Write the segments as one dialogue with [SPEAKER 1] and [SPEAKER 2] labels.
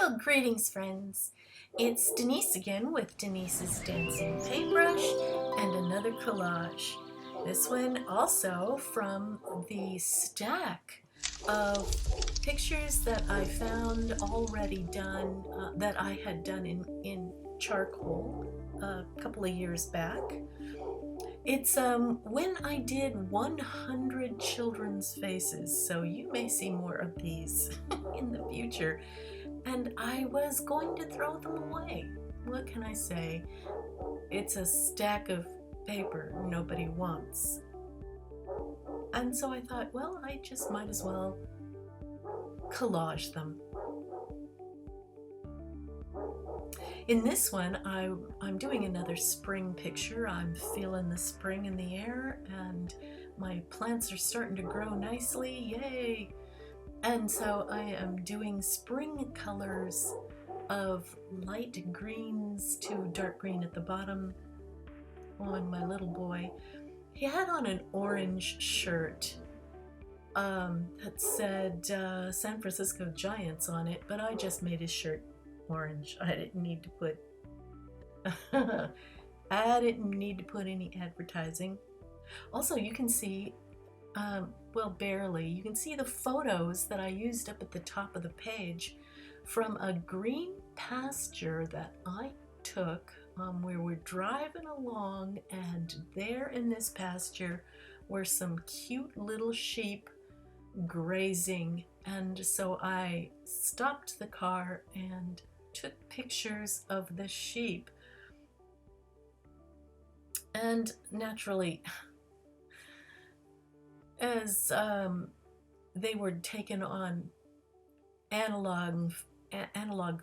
[SPEAKER 1] Well, greetings, friends. It's Denise again with Denise's Dancing Paintbrush and another collage. This one also from the stack of pictures that I found already done, that I had done in charcoal a couple of years back. It's when I did 100 children's faces, so you may see more of these in the future. And I was going to throw them away. What can I say? It's a stack of paper nobody wants. And so I thought, well, I just might as well collage them. In this one, I'm doing another spring picture. I'm feeling the spring in the air, and my plants are starting to grow nicely. Yay! And so I am doing spring colors of light greens to dark green at the bottom on my little boy. He had on an orange shirt that said San Francisco Giants on it, but I just made his shirt orange. I didn't need to put any advertising. Also, you can see well, barely. You can see the photos that I used up at the top of the page from a green pasture that I took where we're driving along, and there in this pasture were some cute little sheep grazing. And so I stopped the car and took pictures of the sheep. And naturally, as they were taken on analog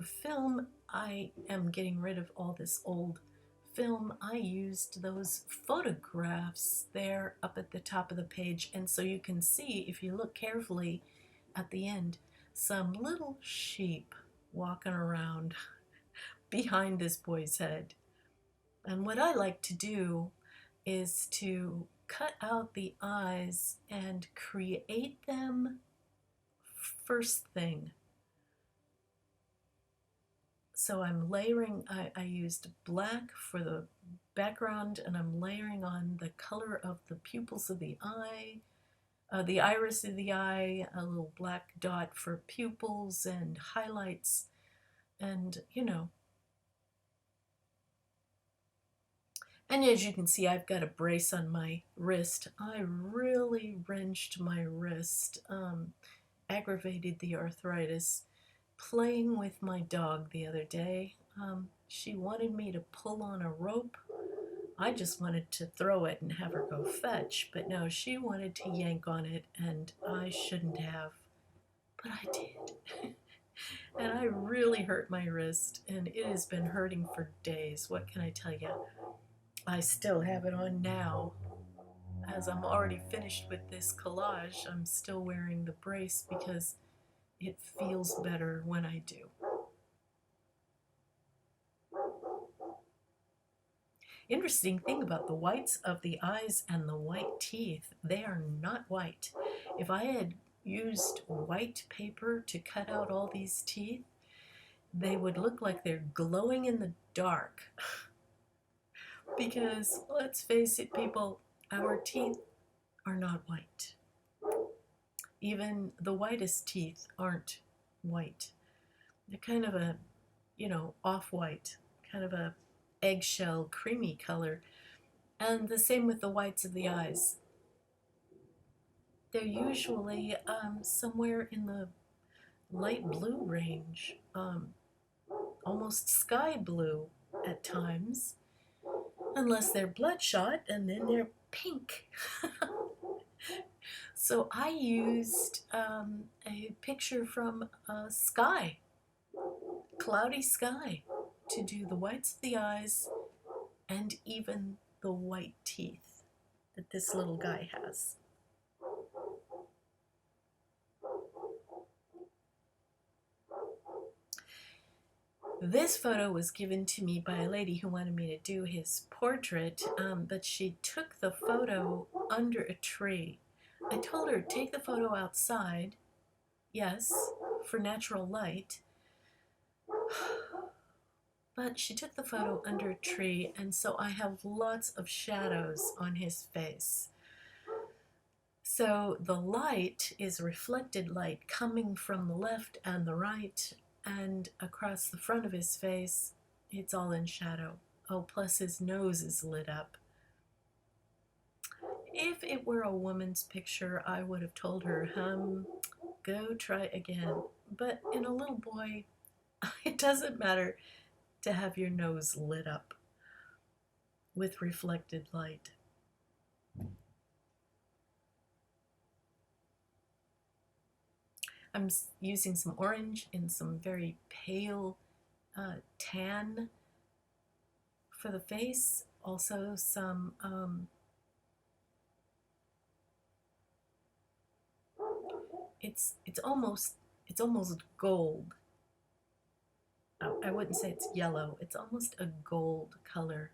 [SPEAKER 1] film, I am getting rid of all this old film. I used those photographs there up at the top of the page, and so you can see, if you look carefully at the end, some little sheep walking around behind this boy's head. And what I like to do is to cut out the eyes and create them first thing. So I'm layering, I used black for the background, and I'm layering on the color of the pupils of the eye, the iris of the eye, a little black dot for pupils and highlights, and And as you can see, I've got a brace on my wrist. I really wrenched my wrist, aggravated the arthritis, playing with my dog the other day. She wanted me to pull on a rope. I just wanted to throw it and have her go fetch, but no, she wanted to yank on it, and I shouldn't have, but I did. And I really hurt my wrist, and it has been hurting for days. What can I tell you? I still have it on now. As I'm already finished with this collage, I'm still wearing the brace because it feels better when I do. Interesting thing about the whites of the eyes and the white teeth, they are not white. If I had used white paper to cut out all these teeth, they would look like they're glowing in the dark. Because, let's face it, people, our teeth are not white. Even the whitest teeth aren't white. They're kind of a, off-white, kind of a eggshell, creamy color. And the same with the whites of the eyes. They're usually somewhere in the light blue range, almost sky blue at times. Unless they're bloodshot, and then they're pink. So I used a picture from a sky, cloudy sky, to do the whites of the eyes and even the white teeth that this little guy has. This photo was given to me by a lady who wanted me to do his portrait, but she took the photo under a tree. I told her, take the photo outside, yes, for natural light, But she took the photo under a tree, and so I have lots of shadows on his face. So the light is reflected light coming from the left and the right, and across the front of his face, it's all in shadow. Oh, plus his nose is lit up. If it were a woman's picture, I would have told her, go try again. But in a little boy, it doesn't matter to have your nose lit up with reflected light. I'm using some orange and some very pale tan for the face. Also some it's almost gold. I wouldn't say it's yellow. It's almost a gold color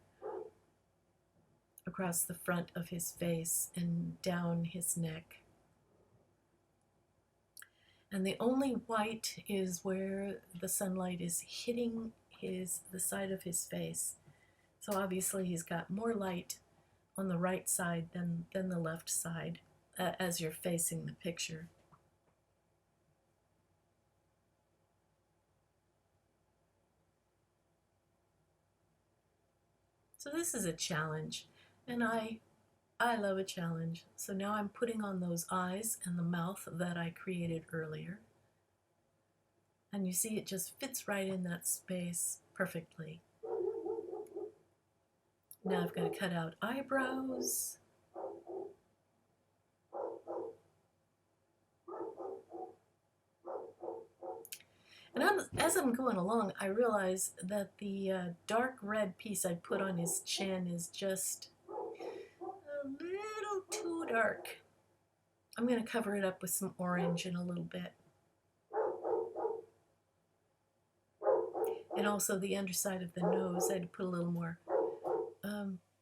[SPEAKER 1] across the front of his face and down his neck. And the only white is where the sunlight is hitting the side of his face. So obviously he's got more light on the right side than the left side as you're facing the picture. So this is a challenge, and I love a challenge. So now I'm putting on those eyes and the mouth that I created earlier. And you see it just fits right in that space perfectly. Now I've got to cut out eyebrows. And as I'm going along, I realize that the dark red piece I put on his chin is just a little too dark. I'm going to cover it up with some orange in a little bit. And also the underside of the nose, I had to put a little more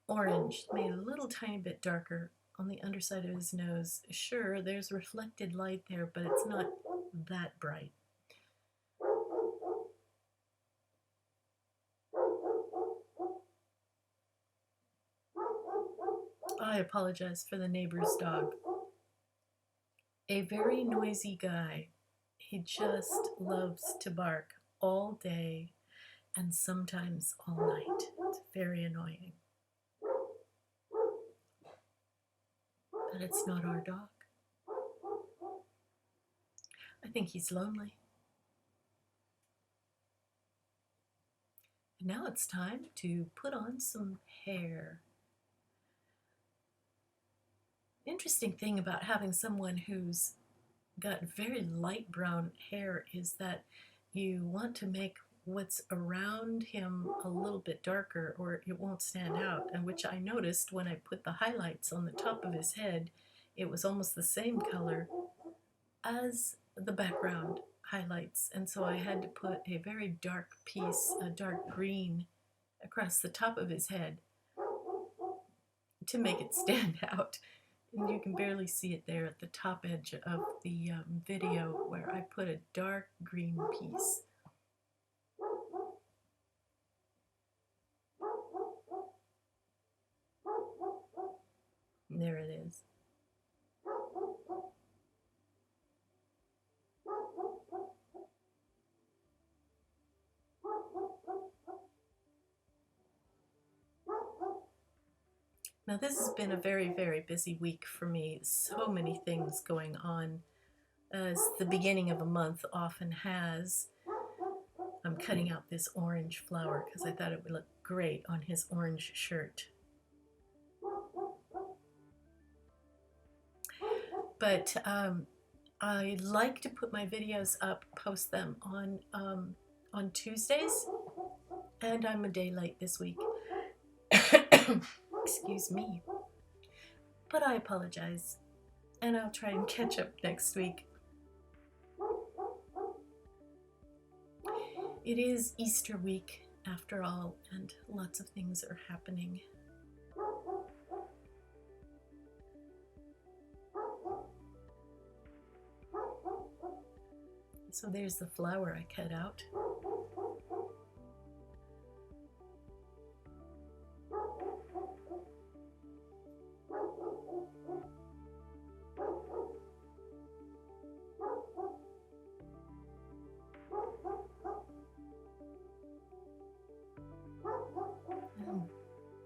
[SPEAKER 1] orange, made a little tiny bit darker on the underside of his nose. Sure, there's reflected light there, but it's not that bright. I apologize for the neighbor's dog. A very noisy guy. He just loves to bark all day and sometimes all night. It's very annoying. But it's not our dog. I think he's lonely. And now it's time to put on some hair. Interesting thing about having someone who's got very light brown hair is that you want to make what's around him a little bit darker or it won't stand out, and which I noticed when I put the highlights on the top of his head. It was almost the same color as the background highlights, and so I had to put a very dark piece, a dark green, across the top of his head to make it stand out. And you can barely see it there at the top edge of the video where I put a dark green piece. And there it is. Now this has been a very, very busy week for me. So many things going on, as the beginning of a month often has. I'm cutting out this orange flower because I thought it would look great on his orange shirt. But I like to put my videos up, post them on Tuesdays, and I'm a day late this week. Excuse me. But I apologize, and I'll try and catch up next week. It is Easter week, after all, and lots of things are happening. So there's the flower I cut out.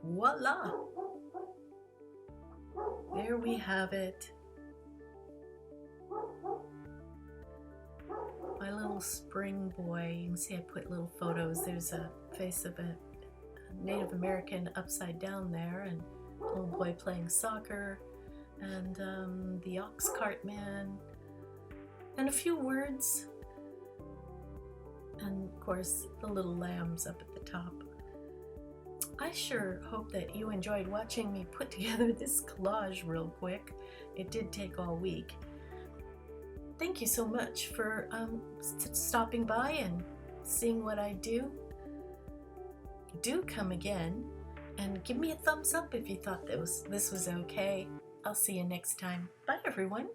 [SPEAKER 1] Voila! There we have it. My little spring boy. You can see I put little photos. There's a face of a Native American upside down there, and a little boy playing soccer, and the ox cart man, and a few words, and of course the little lambs up at the top. I sure hope that you enjoyed watching me put together this collage real quick. It did take all week. Thank you so much for stopping by and seeing what I do. Do come again and give me a thumbs up if you thought this was okay. I'll see you next time. Bye everyone.